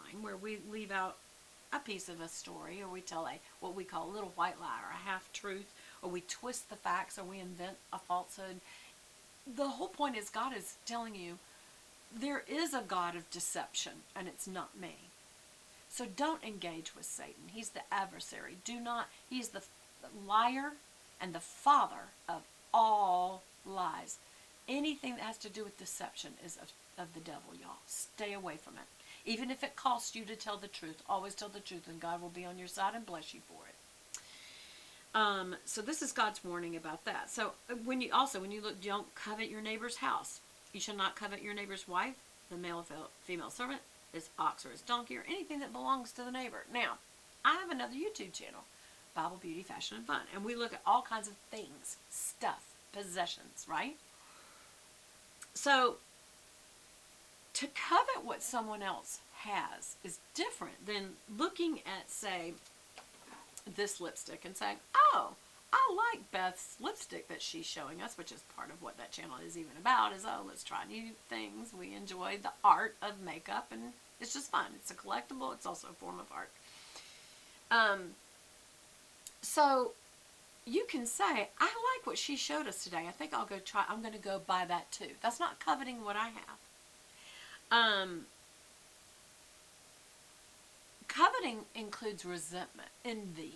lying, where we leave out a piece of a story, or we tell what we call a little white lie or a half truth, or we twist the facts, or we invent a falsehood. The whole point is God is telling you there is a God of deception, and it's not me. So don't engage with Satan. He's the adversary. Do not. He's the liar and the father of all lies. Anything that has to do with deception is of the devil, y'all. Stay away from it. Even if it costs you to tell the truth, always tell the truth, and God will be on your side and bless you for it. So this is God's warning about that. So when you look, don't covet your neighbor's house. You shall not covet your neighbor's wife, the male or female servant, his ox or his donkey, or anything that belongs to the neighbor. Now, I have another YouTube channel, Bible, Beauty, Fashion, and Fun, and we look at all kinds of things, stuff, possessions, right? So to covet what someone else has is different than looking at, say, this lipstick and saying, oh, I like Beth's lipstick that she's showing us, which is part of what that channel is even about, is, oh, let's try new things. We enjoy the art of makeup, and it's just fun. It's a collectible. It's also a form of art. So you can say, I like what she showed us today. I think I'm going to go buy that too. That's not coveting what I have. Coveting includes resentment, envy,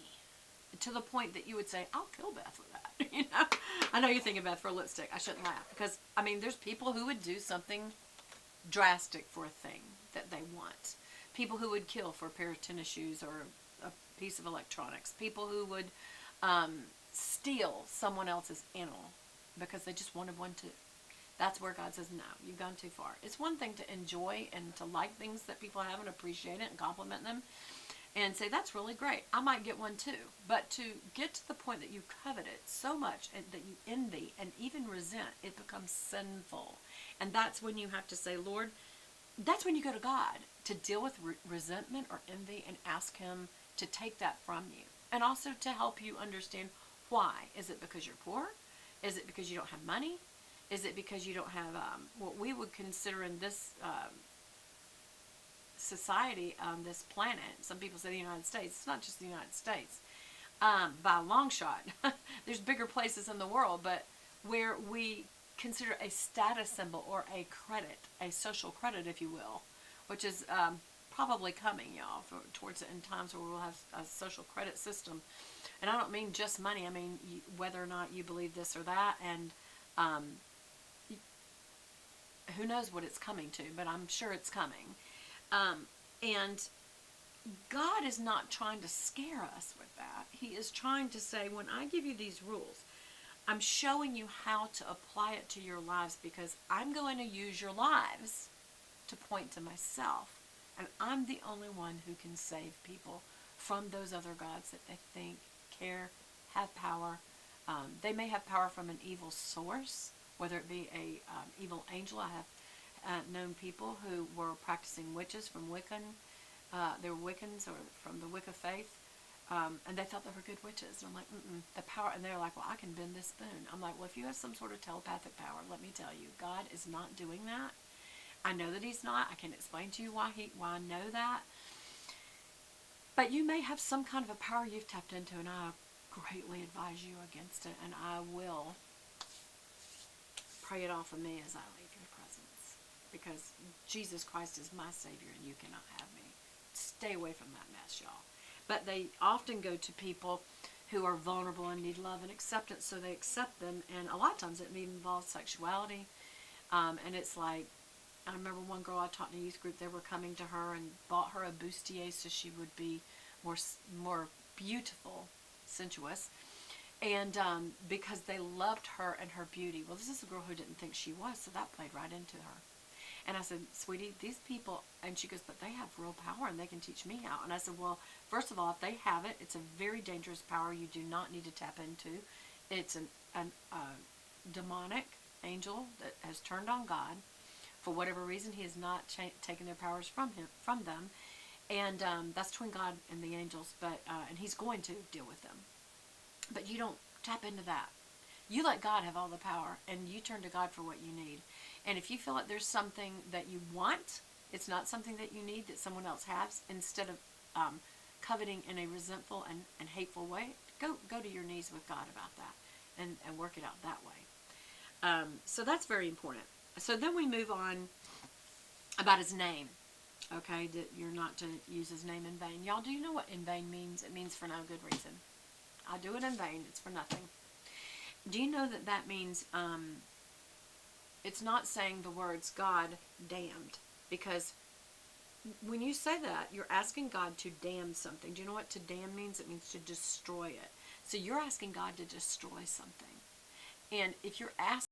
to the point that you would say, I'll kill Beth for that. You know, I know you're thinking Beth for a lipstick. I shouldn't laugh, because I mean, there's people who would do something drastic for a thing that they want. People who would kill for a pair of tennis shoes or a piece of electronics. People who would steal someone else's animal because they just wanted one too. That's where God says, no, you've gone too far. It's one thing to enjoy and to like things that people have and appreciate it and compliment them and say, that's really great. I might get one too. But to get to the point that you covet it so much and that you envy and even resent, it becomes sinful. And that's when you have to say, Lord, that's when you go to God to deal with resentment or envy and ask Him to take that from you. And also to help you understand why. Is it because you're poor? Is it because you don't have money? Is it because you don't have what we would consider in this society, this planet? Some people say the United States. It's not just the United States. By a long shot. There's bigger places in the world, but where we consider a status symbol or a credit, a social credit, if you will, which is probably coming, y'all, towards it in times where we'll have a social credit system. And I don't mean just money. I mean whether or not you believe this or that, and who knows what it's coming to, but I'm sure it's coming. And God is not trying to scare us with that. He is trying to say, when I give you these rules, I'm showing you how to apply it to your lives, because I'm going to use your lives to point to myself. And I'm the only one who can save people from those other gods that they think, care, have power. They may have power from an evil source, whether it be a evil angel. I have known people who were practicing witches from Wiccan. They were Wiccans or from the Wicca faith. And they thought they were good witches. And I'm like, the power. And they're like, well, I can bend this spoon. I'm like, well, if you have some sort of telepathic power, let me tell you, God is not doing that. I know that He's not. I can explain to you why I know that. But you may have some kind of a power you've tapped into, and I greatly advise you against it. And I will pray it off of me as I leave your presence, because Jesus Christ is my Savior, and you cannot have me. Stay away from that mess, y'all. But they often go to people who are vulnerable and need love and acceptance, so they accept them. And a lot of times it even involves sexuality. And it's like, I remember one girl I taught in a youth group, they were coming to her and bought her a bustier so she would be more beautiful, sensuous. And because they loved her and her beauty. Well, this is a girl who didn't think she was, so that played right into her. And I said, sweetie, these people, and she goes, but they have real power and they can teach me how. And I said, well, first of all, if they have it, it's a very dangerous power you do not need to tap into. It's a demonic angel that has turned on God. For whatever reason, He has not taken their powers from them. And that's between God and the angels, but and He's going to deal with them. But you don't tap into that. You let God have all the power, and you turn to God for what you need. And if you feel like there's something that you want it's not something that you need that someone else has, instead of coveting in a resentful and hateful way, go to your knees with God about that and work it out that way. So that's very important. So then we move on about his name. Okay, that you're not to use his name in vain. Y'all, do you know what in vain means? It means for no good reason. I do it in vain. It's for nothing. Do you know that that means it's not saying the words God damned? Because when you say that, you're asking God to damn something. Do you know what to damn means? It means to destroy it. So you're asking God to destroy something. And if you're asking